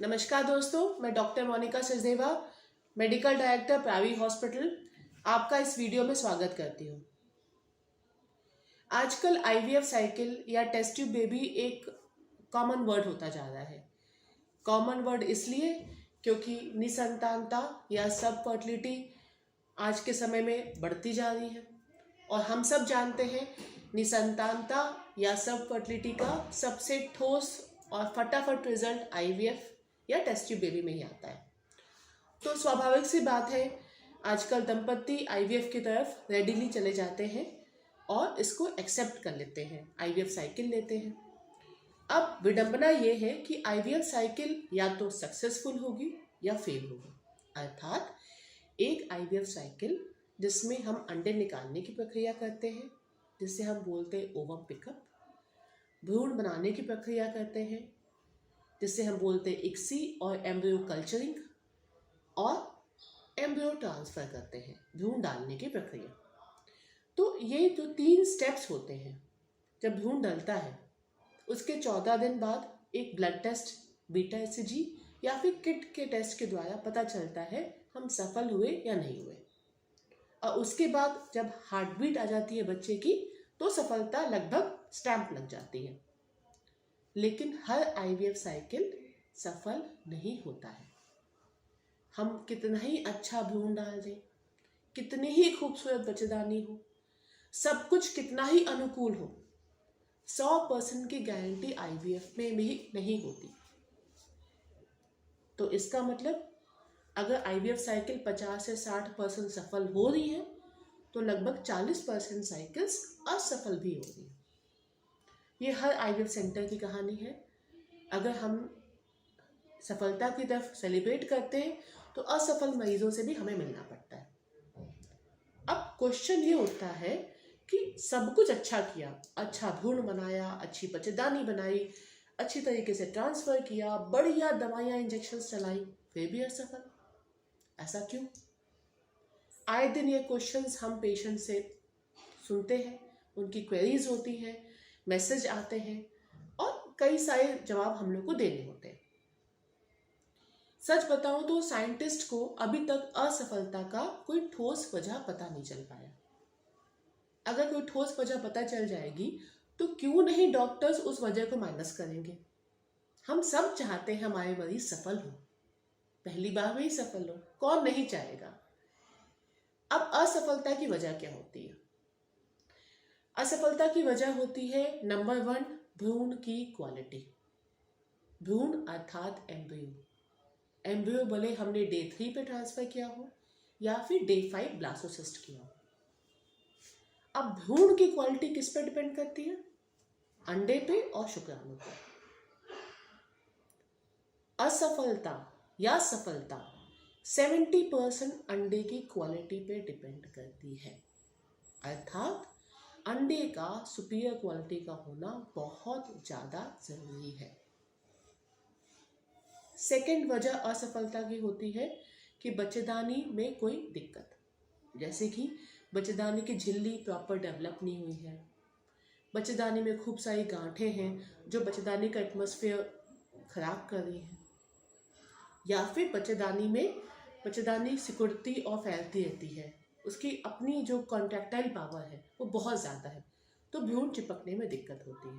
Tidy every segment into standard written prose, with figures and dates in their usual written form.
नमस्कार दोस्तों, मैं doctor Monika Sachdeva, medical director Pravi hospital, आपका इस वीडियो में स्वागत करती हूँ। आजकल आईवीएफ साइकिल या टेस्ट ट्यूब बेबी एक कॉमन वर्ड होता जा रहा है। कॉमन वर्ड इसलिए क्योंकि निसंतानता या सब फर्टिलिटी आज के समय में बढ़ती जा रही है और हम सब जानते हैं निसंतानता या सब फर्टिलिटी का सबसे ठोस और फटाफट रिजल्ट आईवीएफ या टेस्ट ट्यूब बेबी में ही आता है। तो स्वाभाविक सी बात है, आजकल दंपत्ति आईवीएफ की तरफ रेडिली चले जाते हैं और इसको एक्सेप्ट कर लेते हैं, आईवीएफ साइकिल लेते हैं। अब विडंबना ये है कि आईवीएफ साइकिल या तो सक्सेसफुल होगी या फेल होगी। अर्थात एक आईवीएफ साइकिल जिसमें हम अंडे निकालने की प्रक्रिया करते हैं, जिसे हम बोलते हैं ओवम पिकअप, भ्रूण बनाने की प्रक्रिया करते हैं जिसे हम बोलते हैं इक्सी और एम्ब्रियो कल्चरिंग, और एम्ब्रियो ट्रांसफर करते हैं, भ्रूण डालने की प्रक्रिया। तो ये जो 3 स्टेप्स होते हैं, जब भ्रूण डलता है उसके 14 दिन बाद एक ब्लड टेस्ट, बीटा एचसीजी या फिर किट के टेस्ट के द्वारा पता चलता है हम सफल हुए या नहीं हुए। और उसके बाद जब हार्ट बीट आ जाती है बच्चे की, तो सफलता लगभग स्टैंप लग जाती है। लेकिन हर आईवीएफ साइकिल सफल नहीं होता है। हम कितना ही अच्छा भ्रूण डाल दें, कितनी ही खूबसूरत बच्चेदानी हो, सब कुछ कितना ही अनुकूल हो, 100% की गारंटी आईवीएफ में भी नहीं होती। तो इसका मतलब अगर आईवीएफ साइकिल 50 से 60% सफल हो रही है, तो लगभग 40% साइकिल्स असफल भी हो रही है। ये हर आईवीएफ सेंटर की कहानी है। अगर हम सफलता की तरफ सेलिब्रेट करते हैं तो असफल मरीजों से भी हमें मिलना पड़ता है। अब क्वेश्चन ये उठता है कि सब कुछ अच्छा किया, अच्छा भ्रूण बनाया, अच्छी बच्चेदानी बनाई, अच्छी तरीके से ट्रांसफर किया, बढ़िया दवाइयाँ इंजेक्शन चलाई, फिर भी असफल। ऐसा क्यों? आए दिन ये क्वेश्चंस हम पेशेंट से सुनते हैं, उनकी क्वेरीज होती हैं, मैसेज आते हैं और कई सारे जवाब हम लोग को देने होते हैं। सच बताऊं तो साइंटिस्ट को अभी तक असफलता का कोई ठोस वजह पता नहीं चल पाया। अगर कोई ठोस वजह पता चल जाएगी तो क्यों नहीं डॉक्टर्स उस वजह को माइनस करेंगे। हम सब चाहते हैं हमारे मरीज सफल हो, पहली बार में ही सफल हो, कौन नहीं चाहेगा। अब असफलता की वजह क्या होती है? असफलता की वजह होती है नंबर 1, भ्रूण की क्वालिटी। भ्रूण अर्थात एम्ब्रियो, एम्ब्रियो भले हमने डे 3 पे ट्रांसफर किया हो या फिर डे 5 ब्लास्टोसिस्ट किया हो। अब भ्रूण की क्वालिटी किस पे डिपेंड करती है? अंडे पे और शुक्राणु पे। असफलता या सफलता 70% अंडे की क्वालिटी पे डिपेंड करती है। अर्थात अंडे का सुपीरियर क्वालिटी का होना बहुत ज़्यादा ज़रूरी है। सेकेंड वजह असफलता की होती है कि बच्चेदानी में कोई दिक्कत, जैसे कि बच्चेदानी की झिल्ली प्रॉपर डेवलप नहीं हुई है, बच्चेदानी में खूब सारी गांठें हैं जो बच्चेदानी का एटमॉस्फेयर खराब कर रही हैं, या फिर बच्चेदानी सिकुड़ती और फैलती रहती है, उसकी अपनी जो कॉन्ट्रैक्टाइल पावर है वो बहुत ज़्यादा है, तो भ्रूण चिपकने में दिक्कत होती है।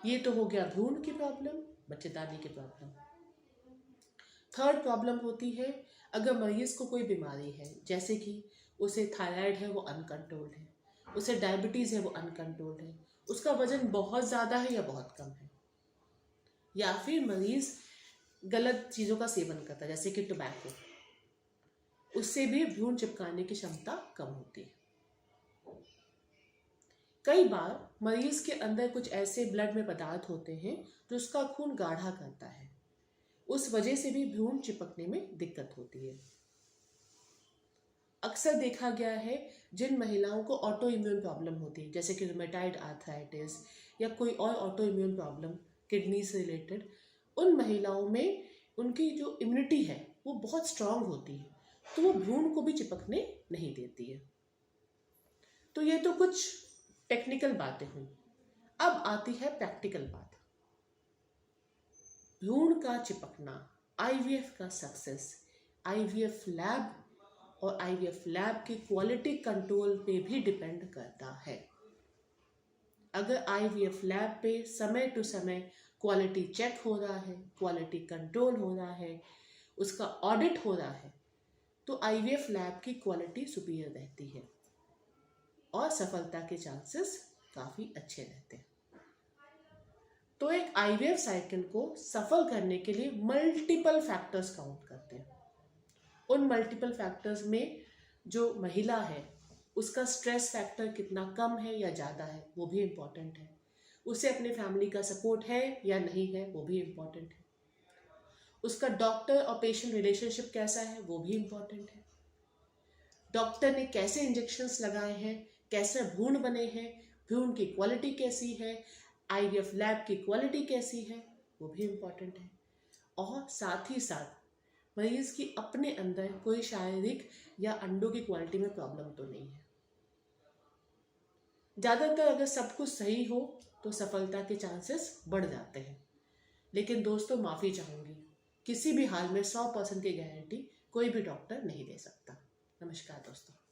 ये तो हो गया भ्रूण की प्रॉब्लम, बच्चेदानी की प्रॉब्लम। थर्ड प्रॉब्लम होती है अगर मरीज को कोई बीमारी है, जैसे कि उसे थायराइड है वो अनकंट्रोल्ड है, उसे डायबिटीज़ है वो अनकंट्रोल्ड है, उसका वजन बहुत ज़्यादा है या बहुत कम है, या फिर मरीज़ गलत चीज़ों का सेवन करता है जैसे कि टोबैको, उससे भी भ्रूण चिपकाने की क्षमता कम होती है। कई बार मरीज के अंदर कुछ ऐसे ब्लड में पदार्थ होते हैं जो उसका खून गाढ़ा करता है, उस वजह से भी भ्रूण चिपकने में दिक्कत होती है। अक्सर देखा गया है जिन महिलाओं को ऑटो इम्यून प्रॉब्लम होती है, जैसे कि रूमेटाइड आर्थराइटिस या कोई और ऑटो इम्यून प्रॉब्लम किडनी से रिलेटेड, उन महिलाओं में उनकी जो इम्यूनिटी है वो बहुत स्ट्रांग होती है, तो वो भ्रूण को भी चिपकने नहीं देती है। तो ये तो कुछ टेक्निकल बातें हुई। अब आती है प्रैक्टिकल बात। भ्रूण का चिपकना, आईवीएफ का सक्सेस, आईवीएफ लैब और आईवीएफ लैब की क्वालिटी कंट्रोल पे भी डिपेंड करता है। अगर आईवीएफ लैब पे समय टू समय क्वालिटी चेक हो रहा है, क्वालिटी कंट्रोल हो रहा है, उसका ऑडिट हो रहा है, तो आईवीएफ लैब की क्वालिटी सुपीरियर रहती है और सफलता के चांसेस काफ़ी अच्छे रहते हैं। तो एक आईवीएफ साइकिल को सफल करने के लिए मल्टीपल फैक्टर्स काउंट करते हैं। उन मल्टीपल फैक्टर्स में जो महिला है उसका स्ट्रेस फैक्टर कितना कम है या ज़्यादा है वो भी इम्पॉर्टेंट है, उसे अपने फैमिली का सपोर्ट है या नहीं है वो भी इम्पॉर्टेंट है, उसका डॉक्टर और पेशेंट रिलेशनशिप कैसा है वो भी इम्पॉर्टेंट है, डॉक्टर ने कैसे इंजेक्शंस लगाए हैं, कैसे भ्रूण बने हैं, भ्रूण की क्वालिटी कैसी है, आईवीएफ लैब की क्वालिटी कैसी है वो भी इम्पॉर्टेंट है, और साथ ही साथ मरीज की अपने अंदर कोई शारीरिक या अंडों की क्वालिटी में प्रॉब्लम तो नहीं है। ज़्यादातर अगर सब कुछ सही हो तो सफलता के चांसेस बढ़ जाते हैं। लेकिन दोस्तों माफ़ी चाहूँगी, किसी भी हाल में 100% की गारंटी कोई भी डॉक्टर नहीं दे सकता। नमस्कार दोस्तों।